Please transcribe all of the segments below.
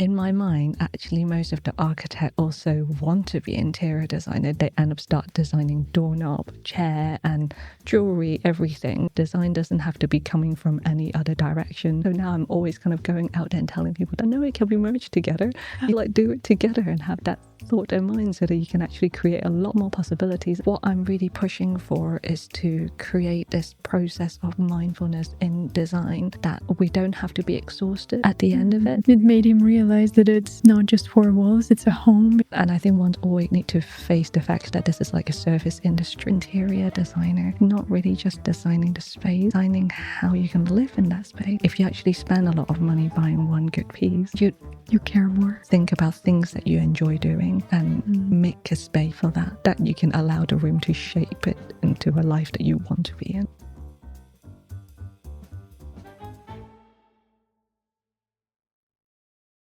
In my mind, actually, most of the architects also want to be interior designer. They end up start designing doorknob, chair, and jewelry, everything. Design doesn't have to be coming from any other direction. So now I'm always kind of going out there and telling people that no, it can be merged together. You like do it together and have that thought in mind so that you can actually create a lot more possibilities. What I'm really pushing for is to create this process of mindfulness in design that we don't have to be exhausted at the end of it. It made him realize that it's not just four walls, it's a home. And I think one always need to face the fact that this is like a service industry. Interior designer, not really just designing the space, designing how you can live in that space. If you actually spend a lot of money buying one good piece, you care more. Think about things that you enjoy doing and make a space for that you can allow the room to shape it into a life that you want to be in.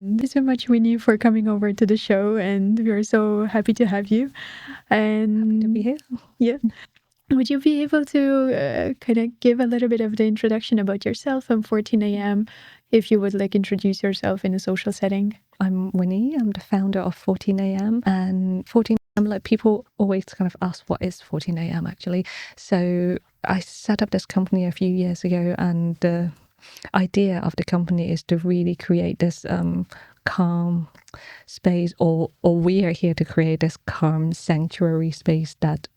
Thank you so much, Winnie, for coming over to the show, and we are so happy to have you. And Happy to be here. Yeah. Would you be able to kind of give a little bit of the introduction about yourself and 14 AM, if you would like introduce yourself in a social setting? I'm Winnie. I'm the founder of 14 AM, and 14 AM, like people always kind of ask what is 14 AM actually. So I set up this company a few years ago, and the idea of the company is to really create this calm space, or we are here to create this calm sanctuary space that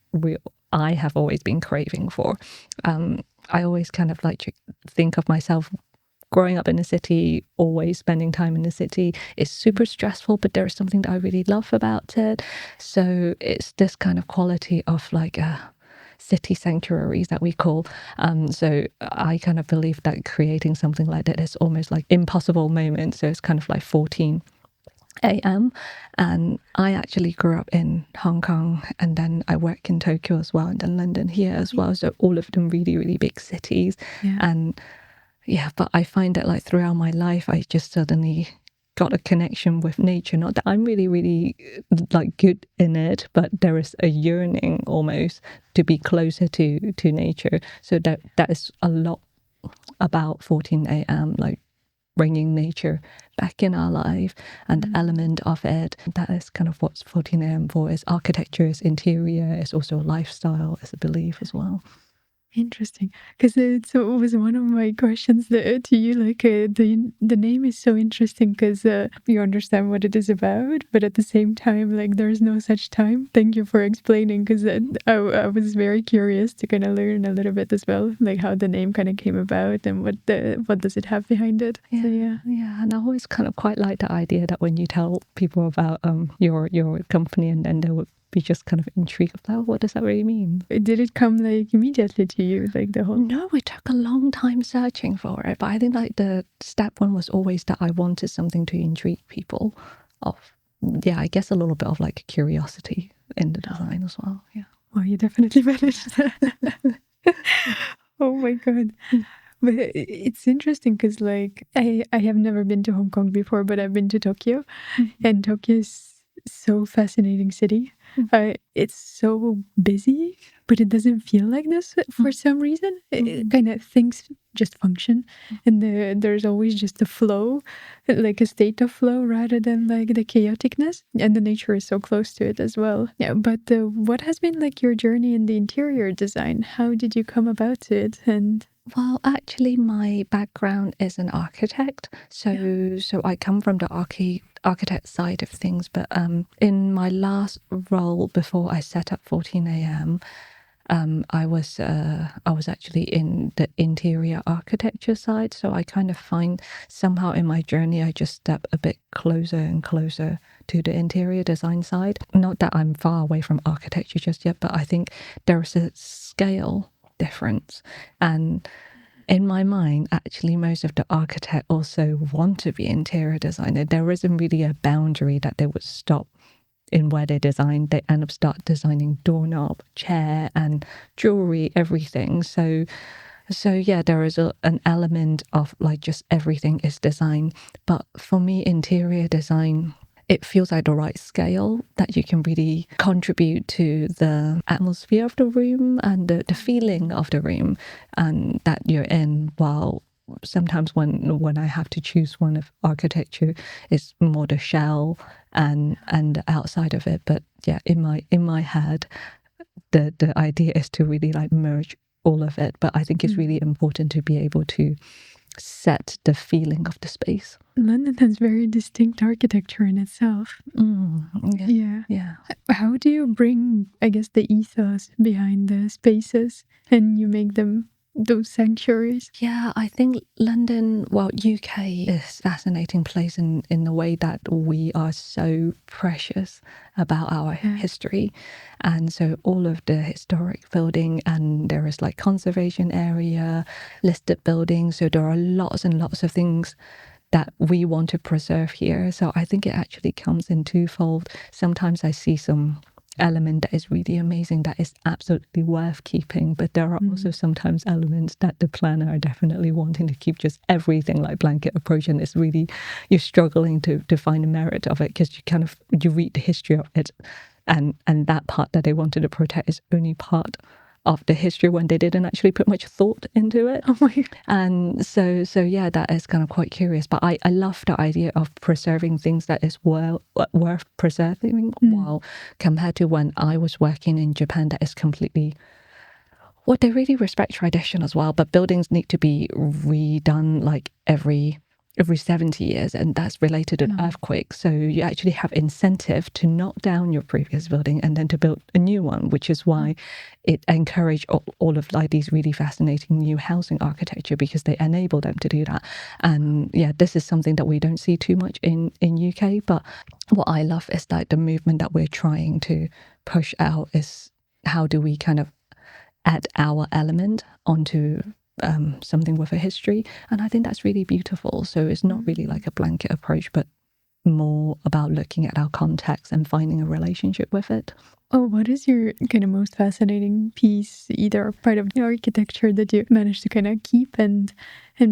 I have always been craving for. I always kind of like to think of myself growing up in the city, always spending time in the city. Is super stressful, but there is something that I really love about it. So it's this kind of quality of like a city sanctuaries that we call. So I kind of believe that creating something like that is almost like impossible moment. So it's kind of like 14 AM. And I actually grew up in Hong Kong, and then I work in Tokyo as well, and then London here as well. So all of them really, really big cities. And yeah, but I find that like throughout my life, I just suddenly got a connection with nature. Not that I'm really, really like good in it, but there is a yearning almost to be closer to nature. So that is a lot about 14 AM, like bringing nature back in our life and the element of it. That is kind of what 14 AM for. Is architecture, is interior, is also lifestyle, is a belief as well. Interesting, because it was one of my questions to you. Like the name is so interesting because you understand what it is about, but at the same time, like there's no such time. Thank you for explaining, because I was very curious to kind of learn a little bit as well, like how the name kind of came about and what does it have behind it. Yeah, so, yeah. And I always kind of quite like the idea that when you tell people about your company, and then they would be just kind of intrigued about what does that really mean. Did it come like immediately to you, like the whole? No, it took a long time searching for it, but I think like the step one was always that I wanted something to intrigue people. I guess a little bit of like curiosity in the design as well. Yeah. Well, you definitely managed that. Oh my god. But it's interesting because like I have never been to Hong Kong before, but I've been to Tokyo, and Tokyo is so fascinating city. It's so busy, but it doesn't feel like this for some reason. It kind of things just function, and there's always just a flow, like a state of flow rather than like the chaoticness, and the nature is so close to it as well. Yeah, but what has been like your journey in the interior design? How did you come about it? And well, actually, my background is an architect, so I come from the architect side of things. But in my last role before I set up 14 AM, I was actually in the interior architecture side. So I kind of find somehow in my journey, I just step a bit closer and closer to the interior design side. Not that I'm far away from architecture just yet, but I think there's a scale difference. And in my mind, actually, most of the architects also want to be interior designer. There isn't really a boundary that they would stop in where they design. They end up start designing doorknob, chair, and jewelry, everything. So yeah, there is an element of like just everything is design. But for me, interior design, it feels like the right scale that you can really contribute to the atmosphere of the room and the feeling of the room and that you're in, while sometimes when I have to choose one of architecture, it's more the shell and the outside of it. But yeah, in my head, the idea is to really like merge all of it. But I think it's really important to be able to set the feeling of the space. London has very distinct architecture in itself. Yeah. How do you bring, I guess, the ethos behind the spaces and you make them those sanctuaries? Yeah, I think London, well, UK is a fascinating place in the way that we are so precious about our history. And so all of the historic building, and there is like conservation area, listed buildings. So there are lots and lots of things that we want to preserve here. So I think it actually comes in twofold. Sometimes I see some element that is really amazing, that is absolutely worth keeping, but there are also sometimes elements that the planner are definitely wanting to keep just everything like blanket approach, and it's really, you're struggling to find the merit of it, because you read the history of it, and that part that they wanted to protect is only part of the history when they didn't actually put much thought into it. Oh my God. And so yeah, that is kind of quite curious. But I love the idea of preserving things that is worth preserving. While compared to when I was working in Japan, that is completely, well, they really respect tradition as well, but buildings need to be redone like every 70 years, and that's related to an earthquake. So you actually have incentive to knock down your previous building and then to build a new one, which is why it encouraged all of like these really fascinating new housing architecture, because they enable them to do that. And yeah, this is something that we don't see too much in UK, but what I love is like the movement that we're trying to push out is how do we kind of add our element onto something with a history. And I think that's really beautiful. So it's not really like a blanket approach, but more about looking at our context and finding a relationship with it. Oh, what is your kind of most fascinating piece, either part of the architecture that you managed to kind of keep and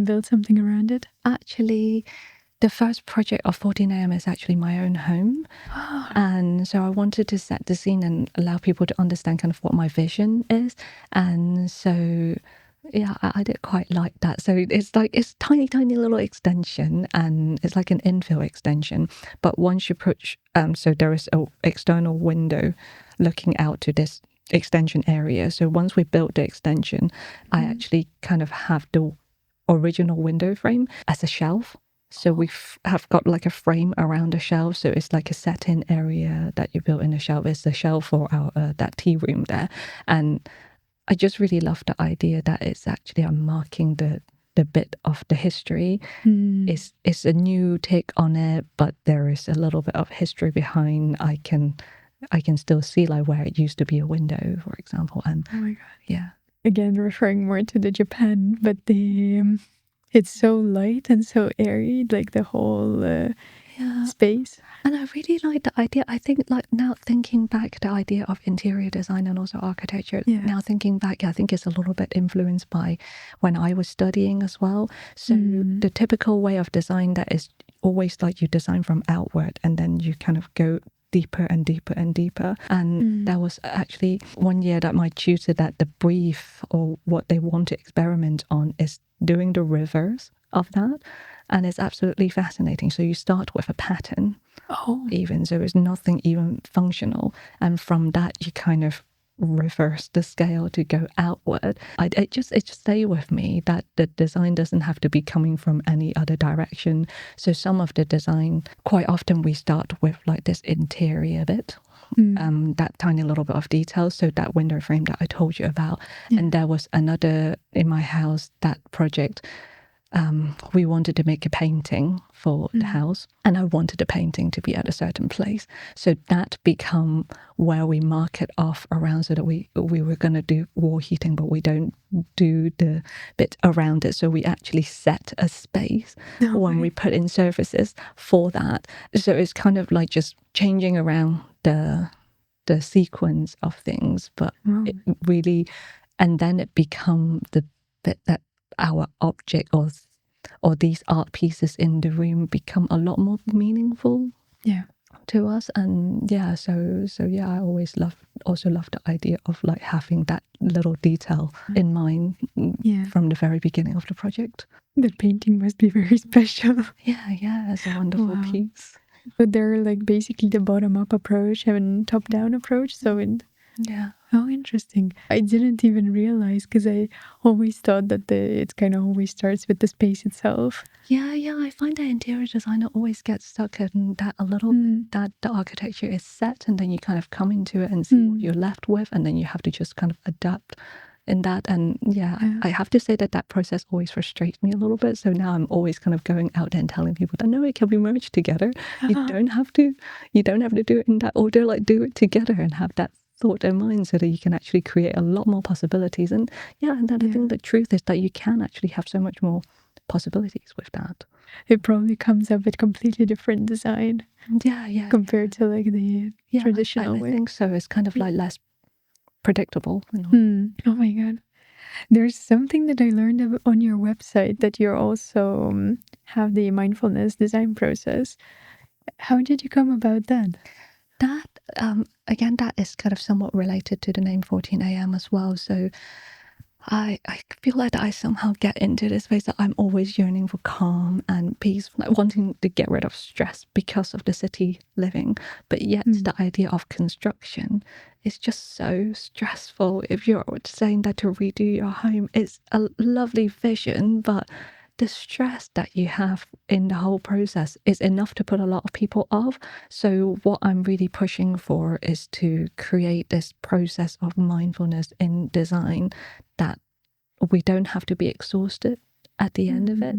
build something around it? Actually, the first project of 14am is actually my own home. And so I wanted to set the scene and allow people to understand kind of what my vision is. And so yeah, I did quite like that. So it's tiny little extension, and it's like an infill extension. But once you approach, so there is a external window looking out to this extension area. So once we built the extension, I actually kind of have the original window frame as a shelf. So we have got like a frame around the shelf. So it's like a set-in area that you built in a shelf. It's the shelf for our that tea room there. And I just really love the idea that it's actually unmarking the bit of the history. It's a new take on it, but there is a little bit of history behind. I can still see like where it used to be a window, for example. And Oh my God. yeah. Again, referring more to the Japan, but it's so light and so airy, like the whole space. And I really like the idea. I think like now thinking back, the idea of interior design and also architecture, now thinking back, I think it's a little bit influenced by when I was studying as well. So the typical way of design that is always like you design from outward and then you kind of go deeper and deeper and deeper. And there was actually one year that my tutor, that the brief or what they want to experiment on is doing the reverse of that. And it's absolutely fascinating. So you start with a pattern, even, so it's nothing even functional. And from that, you kind of reverse the scale to go outward. It just stay with me that the design doesn't have to be coming from any other direction. So some of the design, quite often we start with like this interior bit, that tiny little bit of detail. So that window frame that I told you about. And there was another in my house, that project, we wanted to make a painting for the house, and I wanted the painting to be at a certain place. So that become where we mark it off around, so that we were going to do wall heating, but we don't do the bit around it. So we actually set a space when we put in surfaces for that. So it's kind of like just changing around the sequence of things, but it really, and then it become the bit that our object or these art pieces in the room become a lot more meaningful. Yeah. to us. And yeah, so yeah, I always also love the idea of like having that little detail in mind Yeah. from the very beginning of the project. The painting must be very special. Yeah, it's a wonderful Wow. piece. But they're like basically the bottom-up approach and top-down approach. So Yeah. how interesting. I didn't even realize because I always thought that it kind of always starts with the space itself. Yeah, I find that interior designer always gets stuck in that a little bit, that the architecture is set and then you kind of come into it and see what you're left with, and then you have to just kind of adapt in that. And yeah, I have to say that process always frustrates me a little bit. So now I'm always kind of going out there and telling people that no, it can be merged together. You don't have to do it in that order, like do it together and have that thought in mind so that you can actually create a lot more possibilities. And and then I think the truth is that you can actually have so much more possibilities with that. It probably comes up with completely different design. Yeah. Compared to like the traditional way. I think so. It's kind of like less predictable. Oh my God. There's something that I learned on your website that you also have the mindfulness design process. How did you come about that? That, again, that is kind of somewhat related to the name 14 a.m. as well. So I feel like that I somehow get into this space that I'm always yearning for calm and peace, like wanting to get rid of stress because of the city living. But yet the idea of construction is just so stressful. If you're saying that to redo your home, it's a lovely vision, but the stress that you have in the whole process is enough to put a lot of people off. So what I'm really pushing for is to create this process of mindfulness in design that we don't have to be exhausted at the end of it.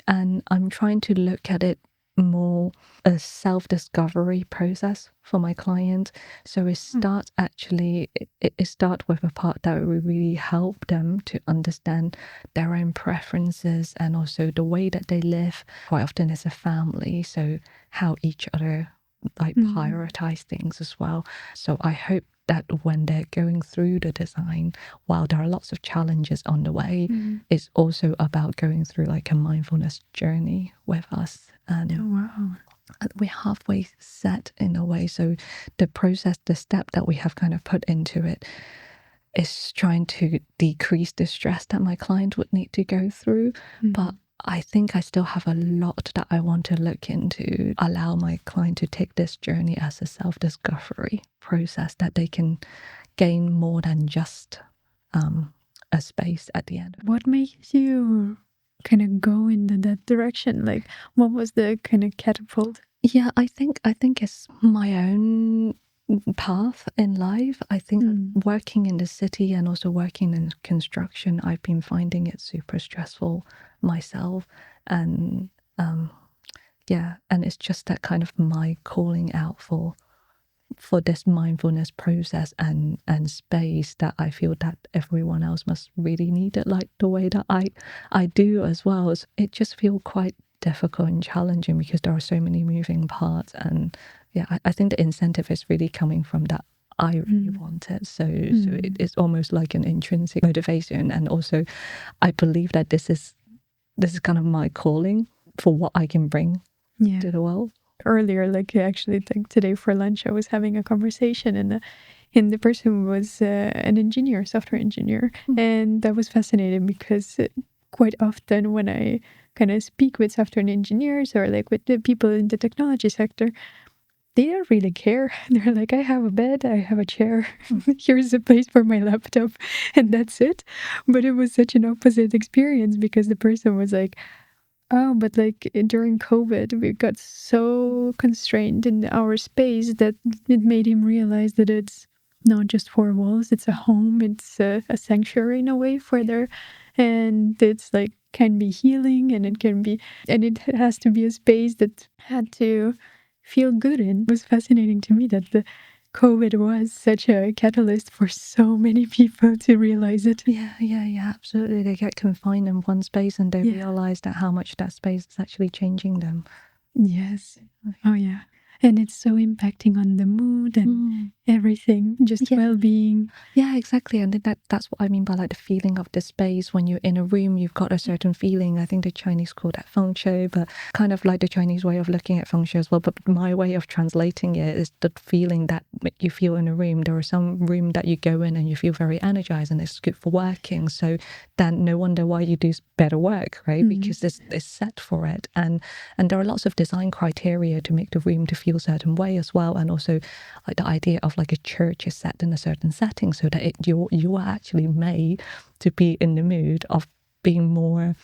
And I'm trying to look at it more a self-discovery process for my clients. So it starts it starts with a part that will really help them to understand their own preferences and also the way that they live. Quite often it's a family, so how each other like prioritize things as well. So I hope that when they're going through the design, while there are lots of challenges on the way, it's also about going through like a mindfulness journey with us. And we're halfway set in a way. So the process, the step that we have kind of put into it is trying to decrease the stress that my client would need to go through. But I think I still have a lot that I want to look into, allow my client to take this journey as a self-discovery process that they can gain more than just a space at the end. What makes you kind of go into that direction? Like, what was the kind of catapult? Yeah, I think it's my own path in life. I think working in the city and also working in construction, I've been finding it super stressful myself. And and it's just that kind of my calling out for this mindfulness process and space that I feel that everyone else must really need it, like the way that I do as well. It just feels quite difficult and challenging because there are so many moving parts. And I think the incentive is really coming from that I really want it. So it's almost like an intrinsic motivation. And also I believe that this is kind of my calling for what I can bring to the world. Earlier, like actually like today for lunch, I was having a conversation and the person was an engineer, software engineer. And that was fascinating because quite often when I kind of speak with software engineers or like with the people in the technology sector, they don't really care. They're like, I have a bed, I have a chair, here's a place for my laptop, and that's it. But it was such an opposite experience because the person was like, oh, but like during COVID, we got so constrained in our space that it made him realize that it's not just four walls, it's a home, it's a sanctuary in a way for their, and it's like can be healing and it has to be a space that had to feel good in. It was fascinating to me that the COVID was such a catalyst for so many people to realize it. Yeah, absolutely. They get confined in one space and they realize that how much that space is actually changing them. Yes. Oh, yeah. And it's so impacting on the mood everything, just Yeah. well-being. Yeah, exactly. And that's what I mean by like the feeling of the space. When you're in a room, you've got a certain feeling. I think the Chinese call that feng shui, but kind of like the Chinese way of looking at feng shui as well. But my way of translating it is the feeling that you feel in a room. There are some room that you go in and you feel very energized and it's good for working. So then no wonder why you do better work, right? Because it's set for it. And there are lots of design criteria to make the room to feel a certain way as well. And also like the idea of like a church is set in a certain setting so that you are actually made to be in the mood of being more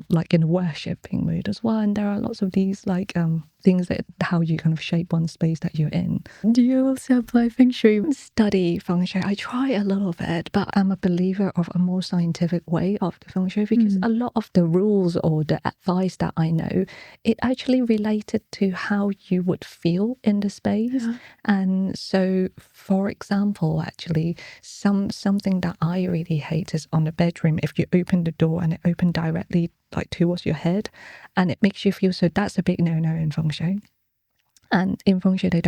like in a worshipping mood as well. And there are lots of these like things that how you kind of shape one space that you're in. Do you also apply feng shui? Study feng shui. I try a little bit, but I'm a believer of a more scientific way of the feng shui because a lot of the rules or the advice that I know, it actually related to how you would feel in the space. Yeah. And so, for example, actually, something that I really hate is on the bedroom. If you open the door and it opened directly like towards your head, and it makes you feel so. That's a big no-no in feng shui. And in feng shui, they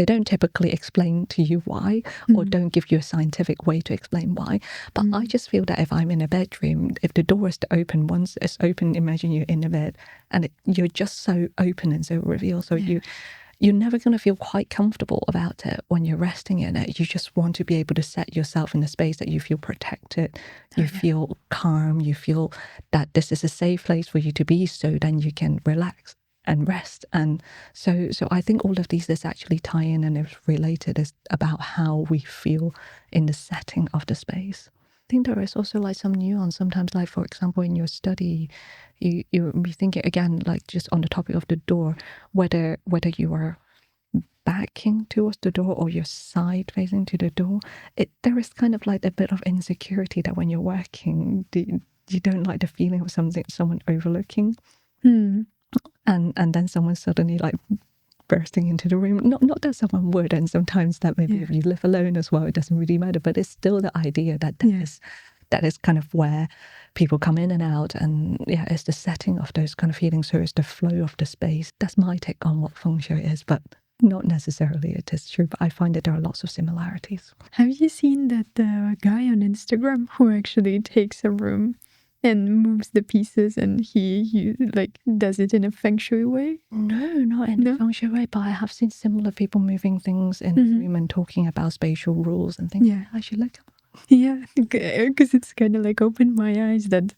don't typically explain to you why or don't give you a scientific way to explain why. But I just feel that if I'm in a bedroom, if the door is to open, once it's open, imagine you're in the bed and you're just so open and so revealed. So you're never going to feel quite comfortable about it when you're resting in it. You just want to be able to set yourself in a space that you feel protected, you feel calm, you feel that this is a safe place for you to be, so then you can relax and rest. And so I think all of these is actually tie in and is related, is about how we feel in the setting of the space. I think there is also like some nuance sometimes, like for example in your study you be thinking again, like just on the topic of the door, whether you are backing towards the door or you're side facing to the door, there is kind of like a bit of insecurity that when you're working, you don't like the feeling of someone overlooking. And then someone suddenly like bursting into the room. Not that someone would, and sometimes that maybe if you live alone as well, it doesn't really matter. But it's still the idea that that is kind of where people come in and out, and it's the setting of those kind of feelings. So it's the flow of the space. That's my take on what feng shui is, but not necessarily it is true. But I find that there are lots of similarities. Have you seen that guy on Instagram who actually takes a room and moves the pieces, and he like does it in a feng shui way? No, not in a feng shui way, but I have seen similar people moving things in the room and talking about spatial rules and things. Yeah, I should look. Yeah, because it's kind of like opened my eyes that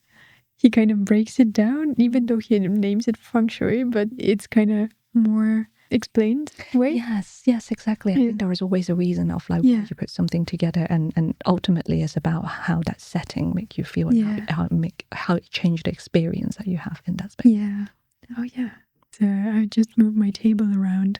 he kind of breaks it down, even though he names it feng shui, but it's kind of more explained way. Yes, exactly. I think there is always a reason of like why you put something together, and ultimately it's about how that setting make you feel and how it changed the experience that you have in that space. Yeah. Oh yeah. So I just moved my table around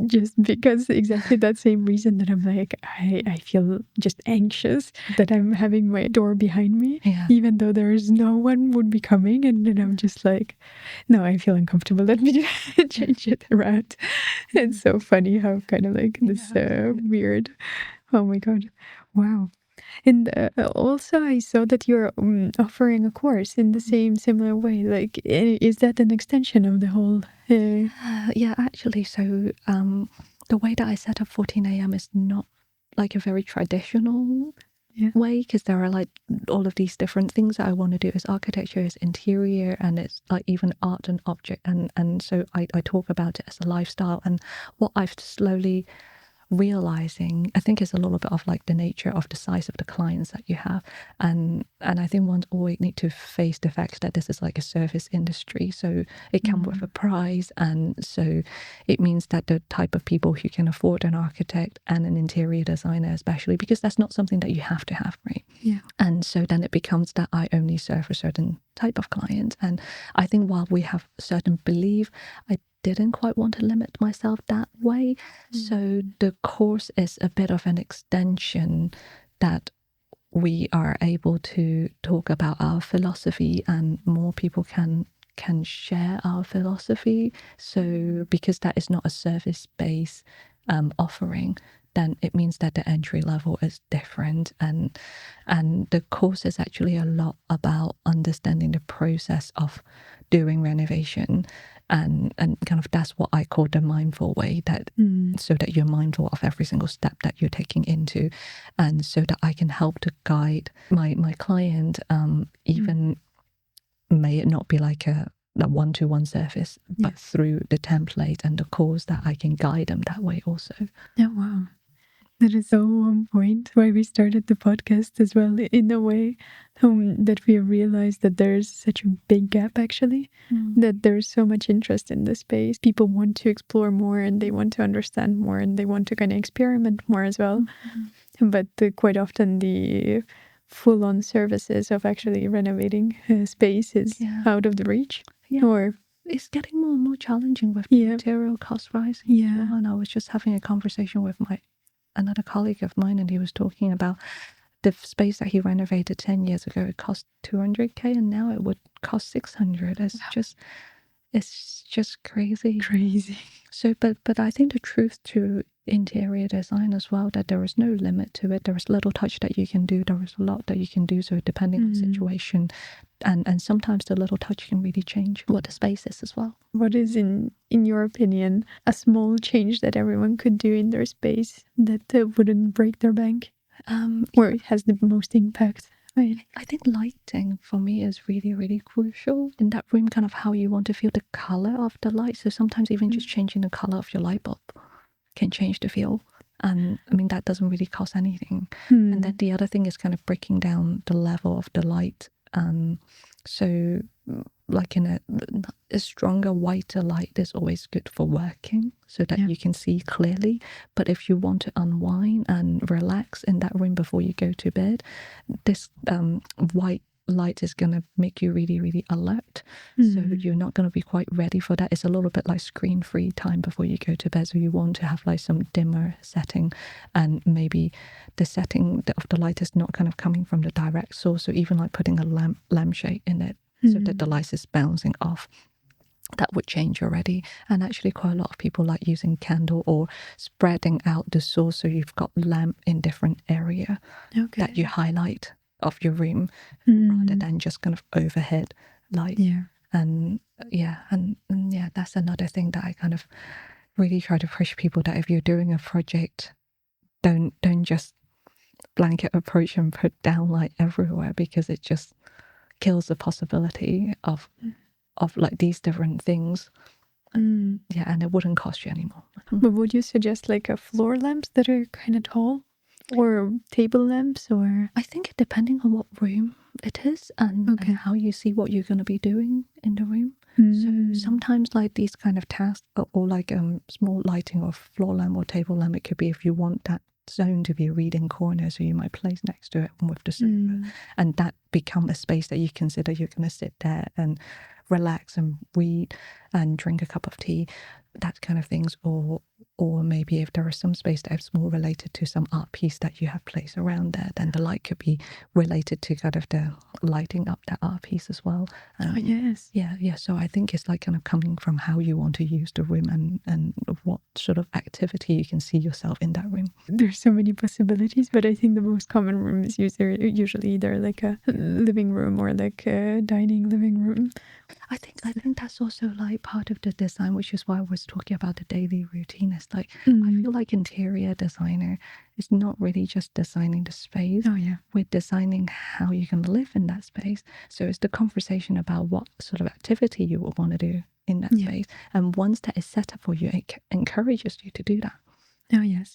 just because exactly that same reason that I'm like, I feel just anxious that I'm having my door behind me, even though there's no one would be coming. And then I'm just like, no, I feel uncomfortable. Let me change it around. It's so funny how kind of like this weird. Oh my God. Wow. And also, I saw that you're offering a course in the same similar way. Like, is that an extension of the whole? Yeah, actually. So the way that I set up 14 a.m. is not like a very traditional way, because there are like all of these different things that I want to do. Is architecture, is interior, and it's like even art and object. And so I talk about it as a lifestyle. And what I've slowly realizing, I think, is a little bit of like the nature of the size of the clients that you have, and I think one always need to face the fact that this is like a service industry, so it comes with a price, and so it means that the type of people who can afford an architect and an interior designer, especially, because that's not something that you have to have, right? And so then it becomes that I only serve a certain type of client, and I think while we have a certain belief, I didn't quite want to limit myself that way. So the course is a bit of an extension that we are able to talk about our philosophy and more people can share our philosophy. So because that is not a service-based offering, then it means that the entry level is different, and the course is actually a lot about understanding the process of doing renovation, and kind of that's what I call the mindful way, that so that you're mindful of every single step that you're taking into, and so that I can help to guide my client, even may it not be like a one-to-one service, but through the template and the course, that I can guide them that way also. Oh, wow. That is so on point. Why we started the podcast as well, in a way, that we realized that there's such a big gap, actually, that there's so much interest in the space. People want to explore more, and they want to understand more, and they want to kind of experiment more as well. But quite often the full-on services of actually renovating space is out of the reach. Or it's getting more and more challenging with material cost rising. And I was just having a conversation with another colleague of mine, and he was talking about the space that he renovated 10 years ago. It cost 200k, and now it would cost 600. It's just crazy. So, but I think the truth to interior design as well, that there is no limit to it. There is little touch that you can do. There is a lot that you can do. So depending on the situation, and sometimes the little touch can really change what the space is as well. What is, in your opinion, a small change that everyone could do in their space that wouldn't break their bank, or it has the most impact? I think lighting for me is really, really crucial in that room, kind of how you want to feel the color of the light. So sometimes even just changing the color of your light bulb can change the feel. And I mean, that doesn't really cost anything. And then the other thing is kind of breaking down the level of the light. So like in a stronger, whiter light is always good for working, so that you can see clearly. But if you want to unwind and relax in that room before you go to bed, this white light is going to make you really, really alert. So you're not going to be quite ready for that. It's a little bit like screen-free time before you go to bed. So you want to have like some dimmer setting, and maybe the setting of the light is not kind of coming from the direct source. So even like putting a lampshade in it, so that the light is bouncing off. That would change already. And actually quite a lot of people like using candle or spreading out the source, so you've got lamp in different area that you highlight of your room, rather than just kind of overhead light. And that's another thing that I kind of really try to push people, that if you're doing a project, don't just blanket approach and put down light everywhere, because it just kills the possibility of like these different things. And it wouldn't cost you anymore. But would you suggest like a floor lamps that are kind of tall, or table lamps? Or I think depending on what room it is, and how you see what you're going to be doing in the room. So sometimes like these kind of tasks, or like small lighting of floor lamp or table lamp, it could be if you want that zone to be a reading corner, so you might place next to it with the sofa, and that become a space that you consider you're going to sit there and relax and read and drink a cup of tea, that kind of things. Or maybe if there is some space that is more related to some art piece that you have placed around there, then the light could be related to kind of the lighting up that art piece as well. So I think it's like kind of coming from how you want to use the room, and what sort of activity you can see yourself in that room. There's so many possibilities, but I think the most common room is usually either like a living room or like a dining living room. I think that's also like part of the design, which is why I was talking about the daily routine. It's like I feel like interior designer is not really just designing the space. We're designing how you're going to live in that space. So it's the conversation about what sort of activity you would want to do in that space. And once that is set up for you, it encourages you to do that.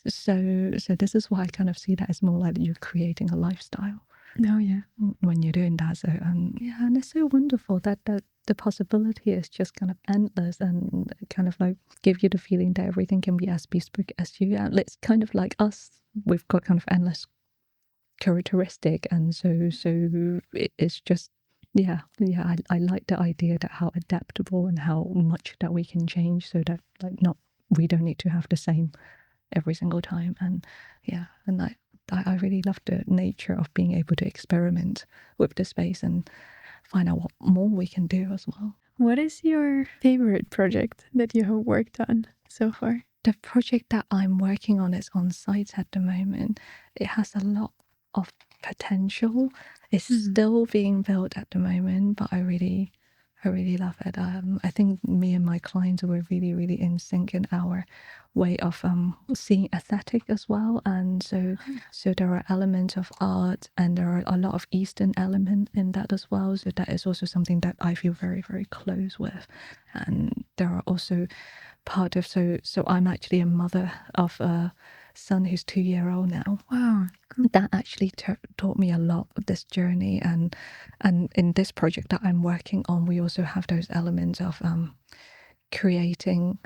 So this is why I kind of see that as more like you're creating a lifestyle. When you're doing that. So and it's so wonderful that the possibility is just kind of endless, and kind of like give you the feeling that everything can be as bespoke as you. And it's kind of like us. We've got kind of endless characteristic, and so it's just I like the idea that how adaptable and how much that we can change, so that like we don't need to have the same every single time. And I really love the nature of being able to experiment with the space and find out what more we can do as well. What is your favorite project that you have worked on so far? The project that I'm working on is on site at the moment. It has a lot of potential. It's still being built at the moment, but I really love it. I think me and my clients were really, really in sync in our way of seeing aesthetic as well. And so there are elements of art, and there are a lot of Eastern element in that as well. So that is also something that I feel very, very close with. And there are also part of, so I'm actually a mother of a son who's 2-year-old now. Wow. That actually taught me a lot of this journey. And in this project that I'm working on, we also have those elements of creating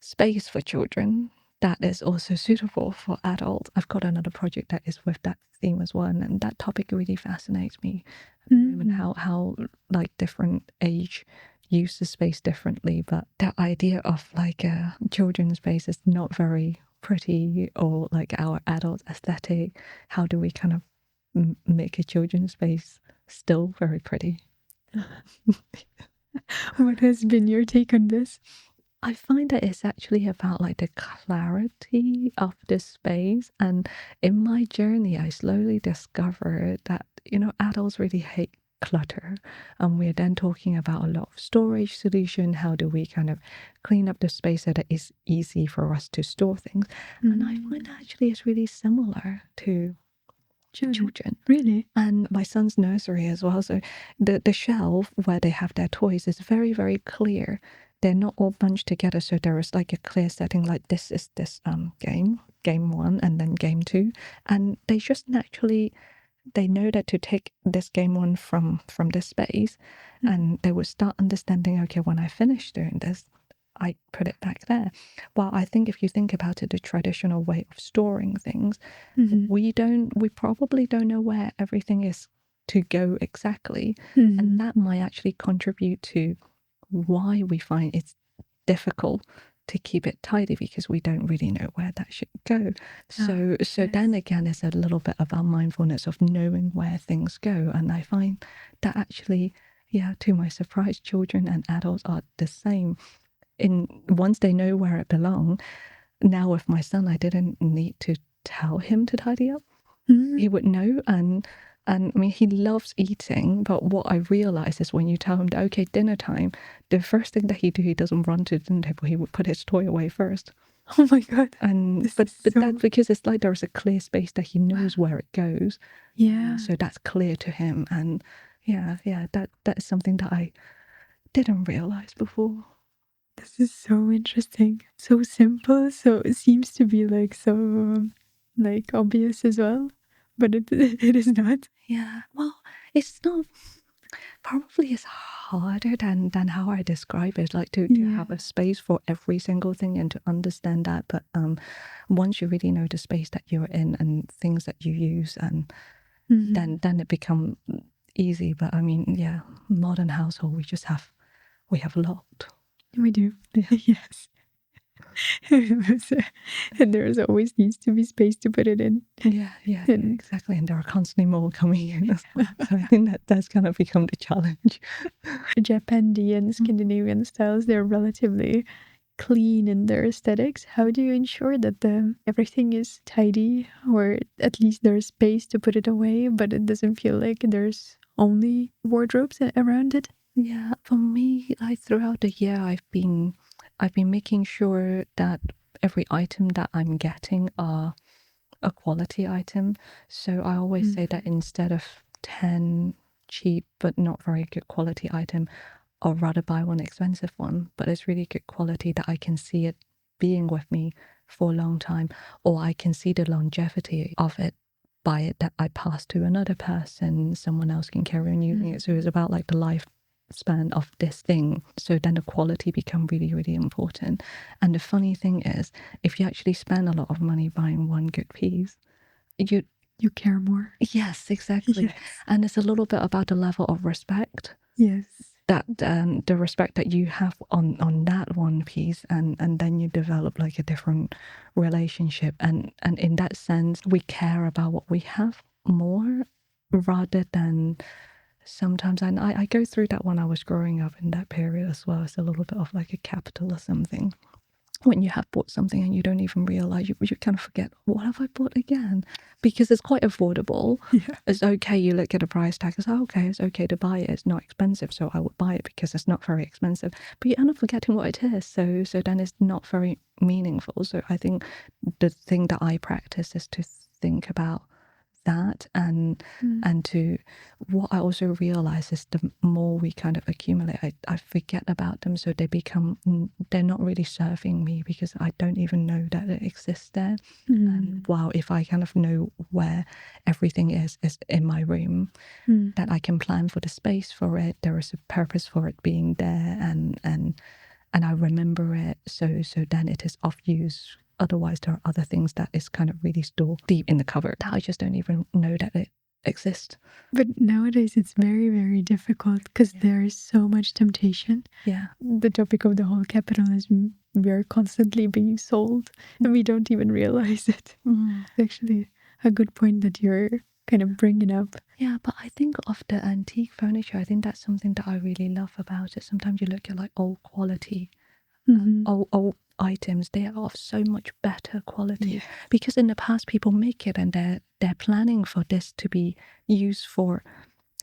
space for children that is also suitable for adults. I've got another project that is with that theme as well, and that topic really fascinates me at the moment, how like different age use the space differently, but the idea of like a children's space is not very pretty, or like our adult aesthetic. How do we kind of make a children's space still very pretty? What has been your take on this? I find that it's actually about like the clarity of the space. And in my journey, I slowly discovered that, adults really hate clutter. And we're then talking about a lot of storage solution. How do we kind of clean up the space so that it's easy for us to store things? And I find that actually it's really similar to children. Really? And my son's nursery as well. So the shelf where they have their toys is very, very clear. They're not all bunched together. So there is like a clear setting, like this is this game 1, and then game 2. And they just naturally, they know that to take this game 1 from this space, and they would start understanding, okay, when I finish doing this, I put it back there. Well, I think if you think about it, the traditional way of storing things, we probably don't know where everything is to go exactly. And that might actually contribute to why we find it's difficult to keep it tidy, because we don't really know where that should go. So then again, it's a little bit about mindfulness of knowing where things go. And I find that actually, yeah, to my surprise, children and adults are the same. Once they know where it belongs. Now with my son, I didn't need to tell him to tidy up. He would know. And I mean, he loves eating, but what I realized is when you tell him that, okay, dinner time, the first thing that he doesn't run to the dinner table, he would put his toy away first. Oh my God. And but that's because it's like there's a clear space that he knows where it goes. Yeah. So that's clear to him. And yeah, that is something that I didn't realize before. This is so interesting. So simple. So it seems to be like so like obvious as well, but it is not. Yeah. Well, it's not. Probably it's harder than how I describe it. Like to have a space for every single thing and to understand that. But once you really know the space that you're in and things that you use, and then it becomes easy. But I mean, yeah, modern household, we have a lot. We do. Yeah. Yes. And there always needs to be space to put it in. Yeah, exactly. And there are constantly more coming in as well. So I think that's kind of become the challenge. Japandi and Scandinavian styles, they're relatively clean in their aesthetics. How do you ensure that everything is tidy, or at least there's space to put it away, but it doesn't feel like there's only wardrobes around it? Yeah, for me, like throughout the year, I've been making sure that every item that I'm getting are a quality item. So I always say that instead of 10 cheap but not very good quality item, I'd rather buy one expensive one, but it's really good quality that I can see it being with me for a long time, or I can see the longevity of it by it that I pass to another person, someone else can carry on using it. So it's about like the lifespan of this thing. So then the quality become really, really important. And the funny thing is, if you actually spend a lot of money buying one good piece, you care more. Yes, exactly. Yes. And it's a little bit about the level of respect. Yes. That the respect that you have on that one piece, and then you develop like a different relationship, and in that sense we care about what we have more, rather than sometimes, and I go through that when I was growing up in that period as well. It's a little bit of like a capitalism thing. when you have bought something and you don't even realize, you kind of forget, what have I bought again? Because it's quite affordable. Yeah. It's okay. You look at the price tag, it's okay, it's okay to buy it. It's not expensive, so I would buy it because it's not very expensive. But you end up forgetting what it is. So then it's not very meaningful. So I think the thing that I practice is to think about that, and to, what I also realize is the more we kind of accumulate, I forget about them, so they're not really serving me because I don't even know that it exists there. And wow, if I kind of know where everything is in my room, that I can plan for the space for it, there is a purpose for it being there, and I remember it, so then it is of use. Otherwise, there are other things that is kind of really stored deep in the cupboard that I just don't even know that it exists. But nowadays it's very, very difficult because there is so much temptation. Yeah. The topic of the whole capitalism, we are constantly being sold and we don't even realize it. It's actually a good point that you're kind of bringing up. Yeah, but I think of the antique furniture, I think that's something that I really love about it. Sometimes you look at like old quality, old items, they are of so much better quality because in the past people make it and they're planning for this to be used for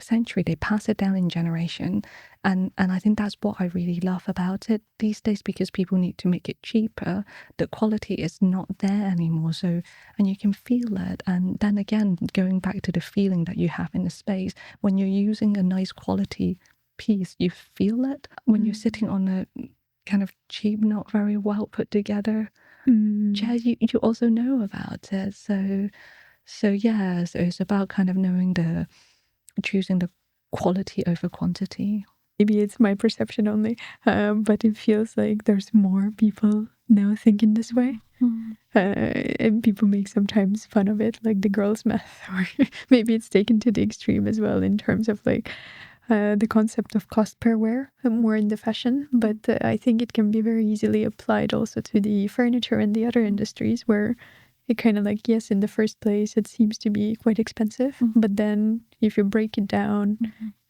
century. They pass it down in generation, and I think that's what I really love about it these days, because people need to make it cheaper. The quality is not there anymore, so, and you can feel it. And then again, going back to the feeling that you have in the space, when you're using a nice quality piece, you feel it. When you're sitting on a kind of cheap, not very well put together chair, you also know about it. So yeah, so it's about kind of knowing choosing the quality over quantity. Maybe it's my perception only, but it feels like there's more people now thinking this way. And people make sometimes fun of it, like the girls' math, or maybe it's taken to the extreme as well in terms of like the concept of cost per wear, more in the fashion. But I think it can be very easily applied also to the furniture and the other industries where it kind of like, yes, in the first place, it seems to be quite expensive. But then if you break it down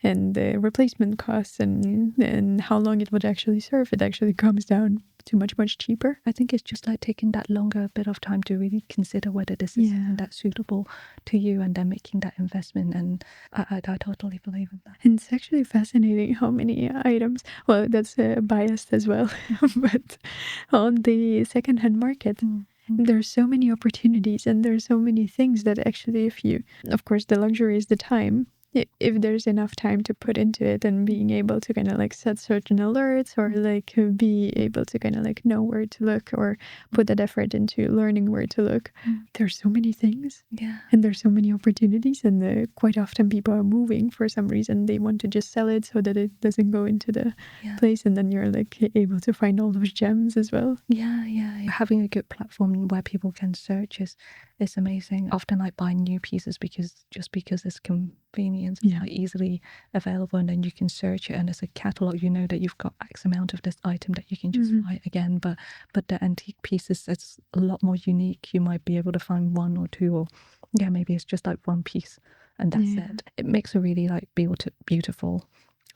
and the replacement costs and how long it would actually serve, it actually comes down to much cheaper. I think it's just like taking that longer bit of time to really consider whether this is something that's suitable to you, and then making that investment. And I totally believe in that. And it's actually fascinating how many items, well, that's biased as well, but on the secondhand market, there's so many opportunities and there's so many things that actually, if you, of course, the luxury is the time. If there's enough time to put into it and being able to kind of like set certain alerts or like be able to kind of like know where to look or put that effort into learning where to look, there's so many things. Yeah. And there's so many opportunities, and quite often people are moving for some reason. They want to just sell it so that it doesn't go into the place, and then you're like able to find all those gems as well. Yeah. Having a good platform where people can search is amazing. Often I buy new pieces because it's convenient, it's like easily available, and then you can search it and it's a catalog. You know that you've got X amount of this item that you can just buy again. But the antique pieces, it's a lot more unique. You might be able to find one or two, or maybe it's just like one piece and that's it. It makes a really like beautiful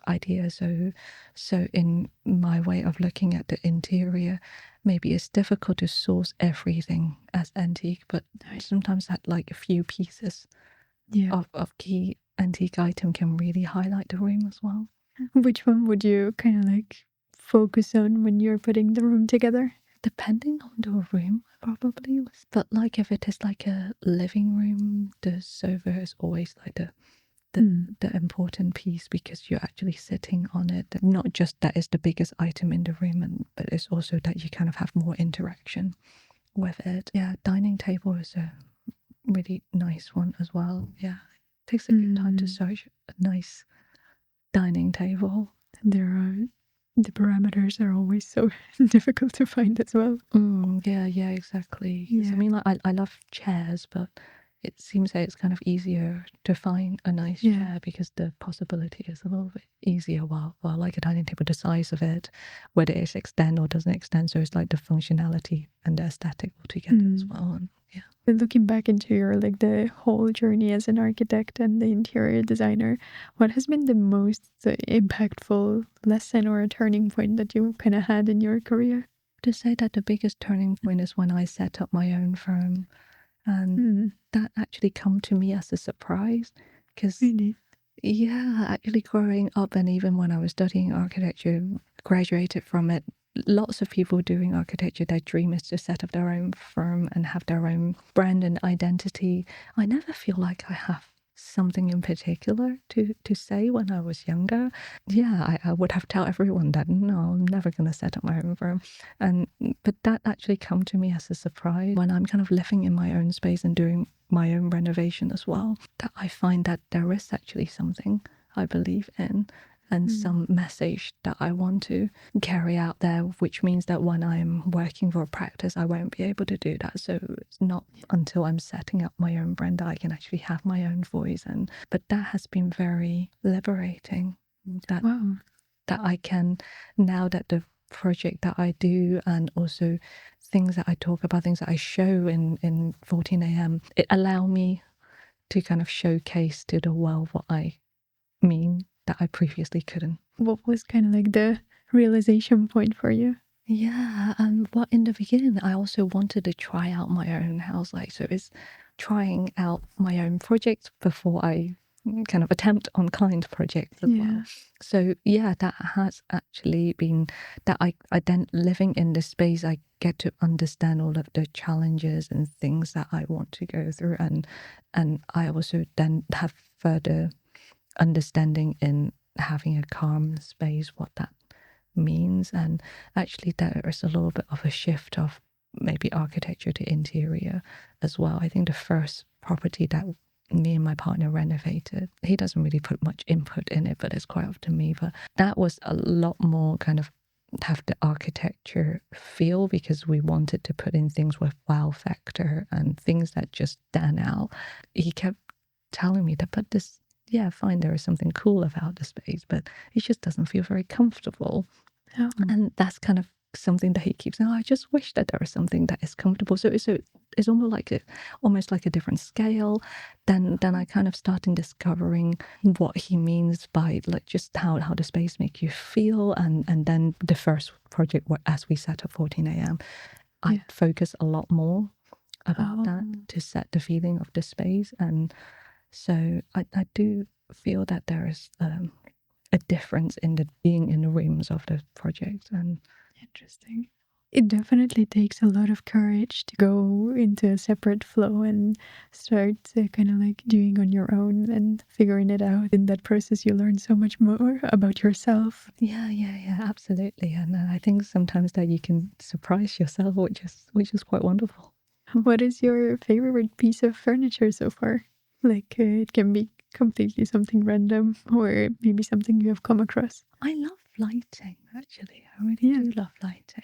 idea. So in my way of looking at the interior, maybe it's difficult to source everything as antique, but sometimes that like a few pieces of key antique item can really highlight the room as well. Which one would you kind of like focus on when you're putting the room together? Depending on the room, probably. But like if it is like a living room, the sofa is always like the important piece, because you're actually sitting on it. Not just that is the biggest item in the room, but it's also that you kind of have more interaction with it. Yeah, dining table is a really nice one as well. Yeah, it takes a good time to search a nice dining table. The parameters are always so difficult to find as well. Yeah, exactly. I mean, like I love chairs, but it seems that it's kind of easier to find a nice chair because the possibility is a little bit easier. While like a dining table, the size of it, whether it extends or doesn't extend, so it's like the functionality and the aesthetic altogether as well. And But looking back into your like the whole journey as an architect and the interior designer, what has been the most impactful lesson or a turning point that you kind of had in your career? have to say that the biggest turning point is when I set up my own firm. And that actually come to me as a surprise because, Really? yeah, actually growing up and even when I was studying architecture, graduated from it, lots of people doing architecture, their dream is to set up their own firm and have their own brand and identity. I never feel like I have something in particular to say when I was younger. Yeah, I would have tell everyone that no, I'm never going to set up my own firm. And but that actually come to me as a surprise when I'm kind of living in my own space and doing my own renovation as well, that I find that there is actually something I believe in and some message that I want to carry out there, which means that when I'm working for a practice, I won't be able to do that. So it's not until I'm setting up my own brand that I can actually have my own voice. But that has been very liberating. That Wow. that I can, now that the project that I do and also things that I talk about, things that I show in 14 a.m., it allow me to kind of showcase to the world what I mean that I previously couldn't. What was kind of like the realization point for you? Yeah, and well, in the beginning, I also wanted to try out my own house, like so. It's trying out my own projects before I kind of attempt on client projects as well. So yeah, that has actually been that I then living in this space, I get to understand all of the challenges and things that I want to go through, and I also then have further understanding in having a calm space, what that means. And actually there is a little bit of a shift of maybe architecture to interior as well. I think the first property that me and my partner renovated, he doesn't really put much input in it, but it's quite up to me. But that was a lot more kind of have the architecture feel because we wanted to put in things with wow factor and things that just stand out. He kept telling me that, but this, yeah, fine, there is something cool about the space, but it just doesn't feel very comfortable. Oh. And that's kind of something that he keeps saying, oh, I just wish that there was something that is comfortable. So it's almost like a different scale. Then I kind of started discovering what he means by like just how the space make you feel. And then the first project, as we set up 14 a.m., I focus a lot more about that to set the feeling of the space. And so I do feel that there is a difference in the being in the rooms of the project. And Interesting. It definitely takes a lot of courage to go into a separate flow and start kind of like doing on your own and figuring it out. In that process, you learn so much more about yourself. yeah, absolutely. And I think sometimes that you can surprise yourself, which is quite wonderful. What is your favorite piece of furniture so far? Like it can be completely something random or maybe something you have come across. I love lighting, actually. I really do love lighting.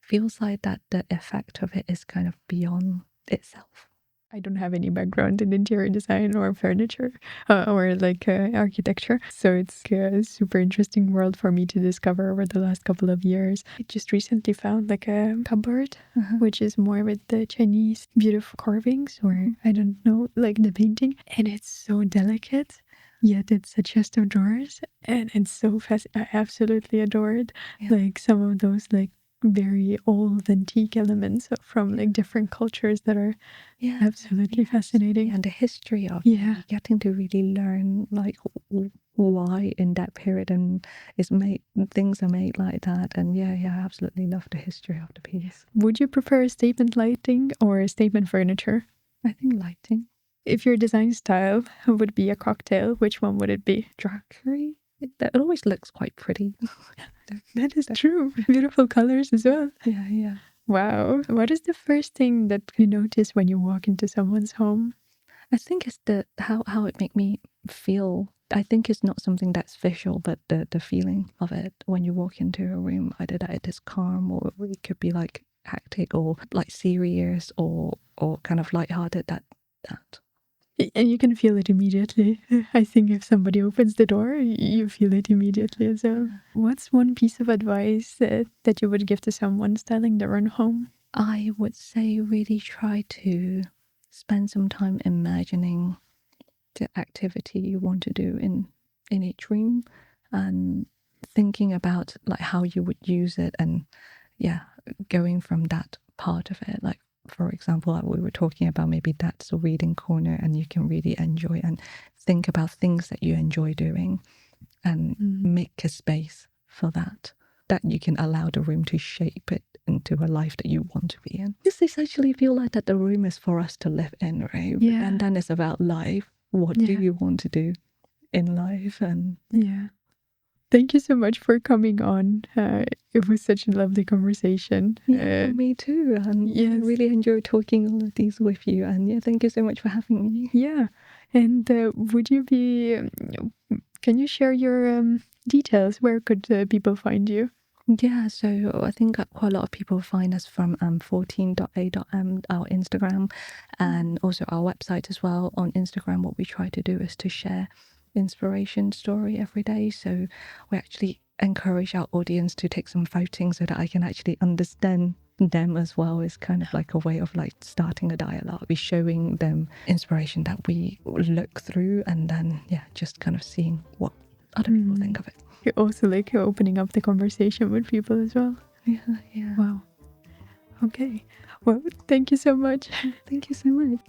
Feels like that the effect of it is kind of beyond itself. I don't have any background in interior design or furniture or like architecture. So it's a super interesting world for me to discover over the last couple of years. I just recently found like a cupboard, which is more with the Chinese beautiful carvings or I don't know, like the painting. And it's so delicate. Yet it's a chest of drawers and it's so I absolutely adore it. Like some of those like very old antique elements from like different cultures that are absolutely fascinating. And the history of getting to really learn like why in that period and is made things are made like that. And I absolutely love the history of the piece. Would you prefer a statement lighting or a statement furniture? I think lighting. If your design style would be a cocktail, which one would it be? Drapery. It always looks quite pretty. That is true. Beautiful colors as well. Yeah. Wow. What is the first thing that you notice when you walk into someone's home? I think it's how it make me feel. I think it's not something that's visual, but the feeling of it when you walk into a room, either that it is calm or it could be like hectic or like serious or kind of lighthearted. That. And you can feel it immediately. I think if somebody opens the door, you feel it immediately as well. What's one piece of advice that you would give to someone styling their own home? I would say really try to spend some time imagining the activity you want to do in each room and thinking about like how you would use it and going from that part of it, like for example, like we were talking about, maybe that's a reading corner and you can really enjoy and think about things that you enjoy doing and make a space for that you can allow the room to shape it into a life that you want to be in. This essentially feel like that the room is for us to live in, right? Yeah. And then it's about life. What do you want to do in life? And yeah. Thank you so much for coming on. It was such a lovely conversation. yeah, me too. And yes. I really enjoyed talking all of these with you. And yeah, thank you so much for having me. Yeah. And would you be, can you share your details? Where could people find you? Yeah, so I think quite a lot of people find us from 14.a.m, our Instagram, and also our website as well. On Instagram, what we try to do is to share inspiration story every day. So we actually encourage our audience to take some voting so that I can actually understand them as well. It's kind of like a way of like starting a dialogue. We're showing them inspiration that we look through, and then just kind of seeing what other people think of it. You're also like opening up the conversation with people as well. Yeah. Wow. Okay. Well, thank you so much. Thank you so much.